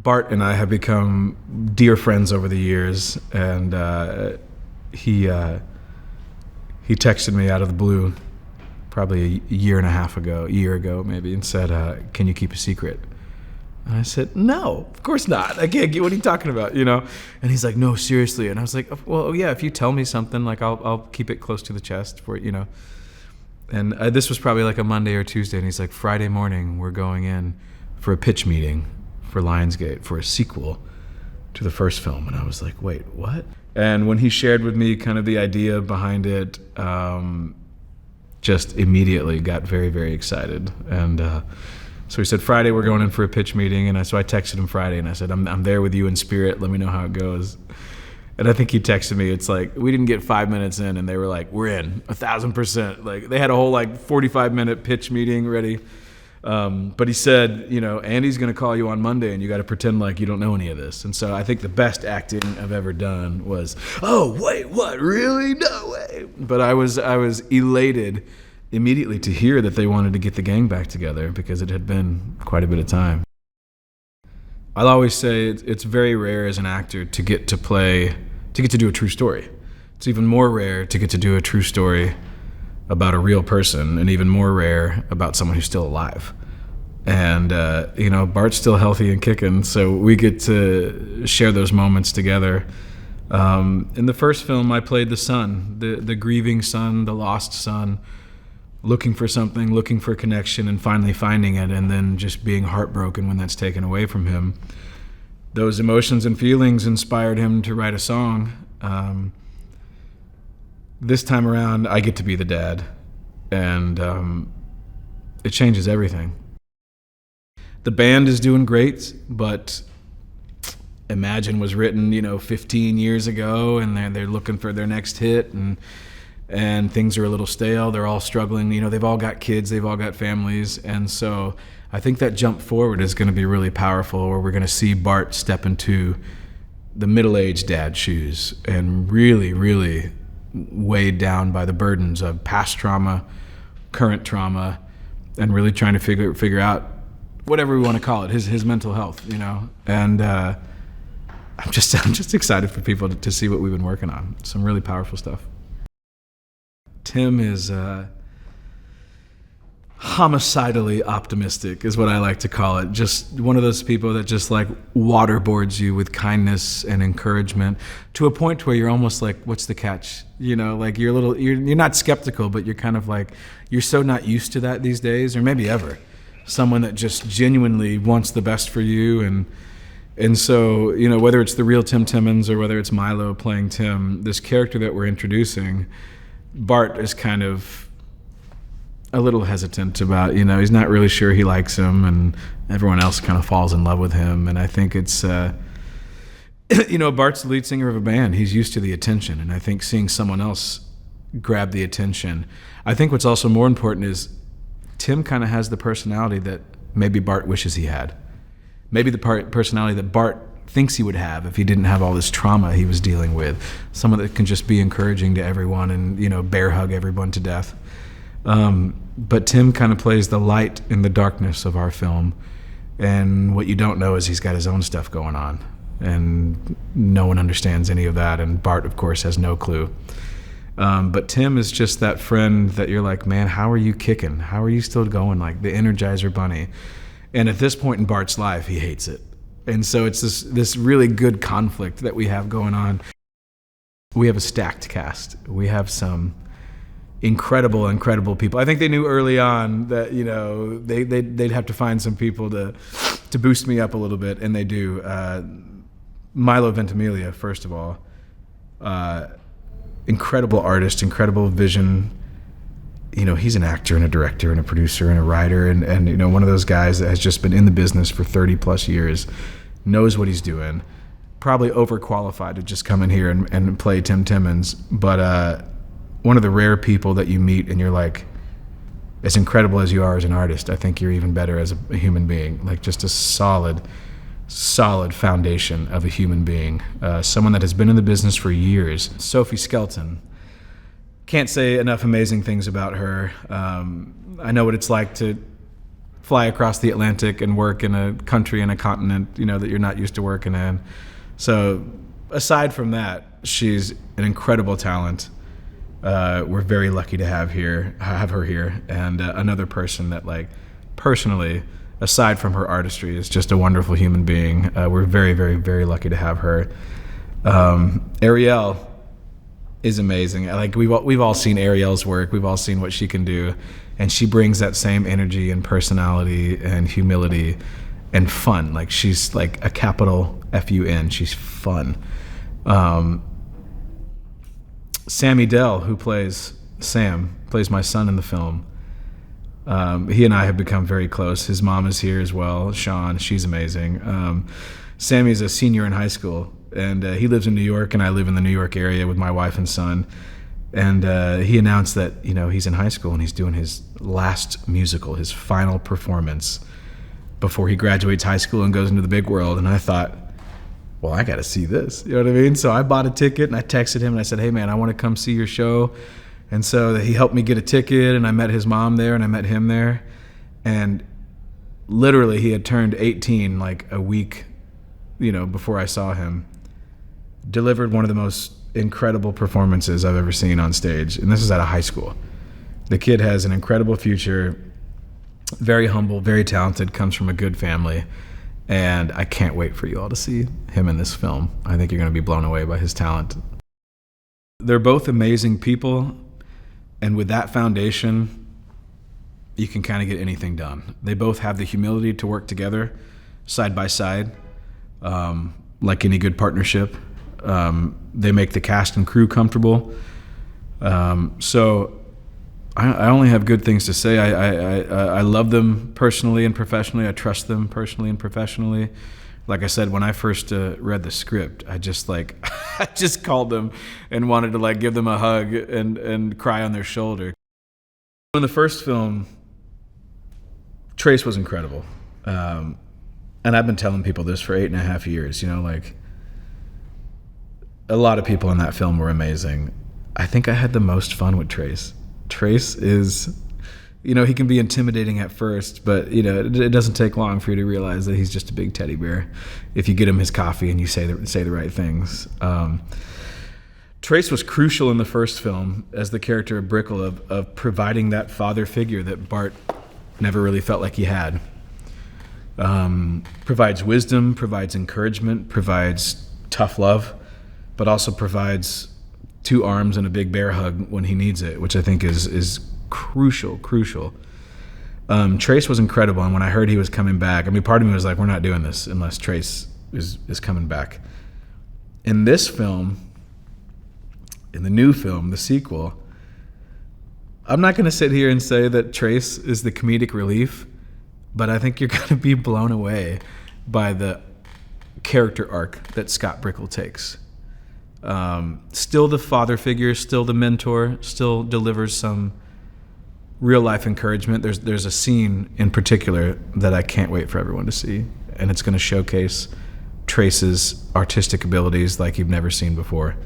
Bart and I have become dear friends over the years, and he texted me out of the blue probably a year ago maybe, and said, "Can you keep a secret?" And I said, "No, of course not. I can't get, what are you talking about, you know?" And he's like, "No, seriously." And I was like, "Well, yeah, if you tell me something, like I'll keep it close to the chest for, you know." And this was probably like a Monday or Tuesday, and he's like, "Friday morning, we're going in for a pitch meeting for Lionsgate for a sequel to the first film." And I was like, "Wait, what?" And when he shared with me kind of the idea behind it, just immediately got very, very excited. And so he said, "Friday, we're going in for a pitch meeting." And so I texted him Friday, and I said, I'm there with you in spirit. Let me know how it goes. And I think he texted me, it's like, we didn't get 5 minutes in, and they were like, "We're in, 1,000%. Like, they had a whole 45-minute pitch meeting ready. But he said, you know, "Andy's going to call you on Monday, and you got to pretend like you don't know any of this." And so I think the best acting I've ever done was, "Oh, wait, what? Really? No way." But I was elated immediately to hear that they wanted to get the gang back together, because it had been quite a bit of time. I'll always say it's very rare as an actor to get to do a true story. It's even more rare to get to do a true story about a real person, and even more rare about someone who's still alive. And, you know, Bart's still healthy and kicking, so we get to share those moments together. In the first film, I played the son, the grieving son, the lost son, looking for something, looking for connection, and finally finding it, and then just being heartbroken when that's taken away from him. Those emotions and feelings inspired him to write a song. This time around, I get to be the dad, and it changes everything. The band is doing great, but Imagine was written, 15 years ago, and they're looking for their next hit, and things are a little stale. They're all struggling. They've all got kids, they've all got families, and so I think that jump forward is going to be really powerful, where we're going to see Bart step into the middle-aged dad shoes and really, really weighed down by the burdens of past trauma, current trauma, and really trying to figure out whatever we want to call it, his mental health, and I'm just excited for people to see what we've been working on. Some really powerful stuff. Tim is homicidally optimistic, is what I like to call it. Just one of those people that just waterboards you with kindness and encouragement to a point where you're almost like, what's the catch? You're not skeptical, but you're kind of you're so not used to that these days, or maybe ever. Someone that just genuinely wants the best for you, and so, whether it's the real Tim Timmons or whether it's Milo playing Tim, this character that we're introducing, Bart is kind of a little hesitant about, he's not really sure he likes him, and everyone else kind of falls in love with him. And I think it's, Bart's the lead singer of a band. He's used to the attention, and I think seeing someone else grab the attention. I think what's also more important is Tim kind of has the personality that maybe Bart wishes he had. Maybe the personality that Bart thinks he would have if he didn't have all this trauma he was dealing with. Someone that can just be encouraging to everyone and, bear hug everyone to death. But Tim kind of plays the light in the darkness of our film. And what you don't know is he's got his own stuff going on. And no one understands any of that. And Bart, of course, has no clue. But Tim is just that friend that you're like, man, how are you kicking? How are you still going? Like the Energizer Bunny. And at this point in Bart's life, he hates it. And so it's this really good conflict that we have going on. We have a stacked cast. We have some incredible people. I think they knew early on that, they'd have to find some people to boost me up a little bit, and they do. Milo Ventimiglia, first of all. Incredible artist, incredible vision. He's an actor and a director and a producer and a writer, and one of those guys that has just been in the business for 30 plus years, knows what he's doing, probably overqualified to just come in here and play Tim Timmons, but one of the rare people that you meet and you're like, as incredible as you are as an artist, I think you're even better as a human being, just a solid foundation of a human being, someone that has been in the business for years. Sophie Skelton. Can't say enough amazing things about her. I know what it's like to fly across the Atlantic and work in a country and a continent, that you're not used to working in. So aside from that, she's an incredible talent. We're very lucky to have her here, and another person that, like, personally, aside from her artistry, is just a wonderful human being. We're very, very, very lucky to have her. Ariel is amazing. Like, we've all seen Ariel's work. We've all seen what she can do, and she brings that same energy and personality and humility and fun. Like, she's like a capital F-U-N. She's fun. Sammy Dell, who plays my son in the film. He and I have become very close. His mom is here as well, Sean. She's amazing. Sammy's a senior in high school, and he lives in New York, and I live in the New York area with my wife and son. And he announced that, he's in high school and he's doing his last musical, his final performance before he graduates high school and goes into the big world. And I thought, well, I got to see this. You know what I mean? So I bought a ticket and I texted him and I said, hey, man, I want to come see your show. And so he helped me get a ticket, and I met his mom there and I met him there. And literally he had turned 18 like a week, before I saw him. Delivered one of the most incredible performances I've ever seen on stage. And this is at a high school. The kid has an incredible future, very humble, very talented, comes from a good family. And I can't wait for you all to see him in this film. I think you're going to be blown away by his talent. They're both amazing people, and with that foundation, you can kind of get anything done. They both have the humility to work together, side by side, like any good partnership. They make the cast and crew comfortable. So I only have good things to say. I love them personally and professionally. I trust them personally and professionally. Like I said, when I first read the script, I just called them and wanted to give them a hug and cry on their shoulder. In the first film, Trace was incredible. And I've been telling people this for 8.5 years, a lot of people in that film were amazing. I think I had the most fun with Trace. Trace is, he can be intimidating at first, but, it doesn't take long for you to realize that he's just a big teddy bear if you get him his coffee and you say the right things. Trace was crucial in the first film as the character of Brickle of providing that father figure that Bart never really felt like he had. Provides wisdom, provides encouragement, provides tough love, but also provides 2 arms and a big bear hug when he needs it, which I think is crucial. Trace was incredible, and when I heard he was coming back, part of me was like, we're not doing this unless Trace is coming back. In this film, in the new film, the sequel, I'm not going to sit here and say that Trace is the comedic relief, but I think you're going to be blown away by the character arc that Scott Brickle takes. Still the father figure, still the mentor, still delivers some real life encouragement. There's a scene in particular that I can't wait for everyone to see, and it's going to showcase Trace's artistic abilities like you've never seen before.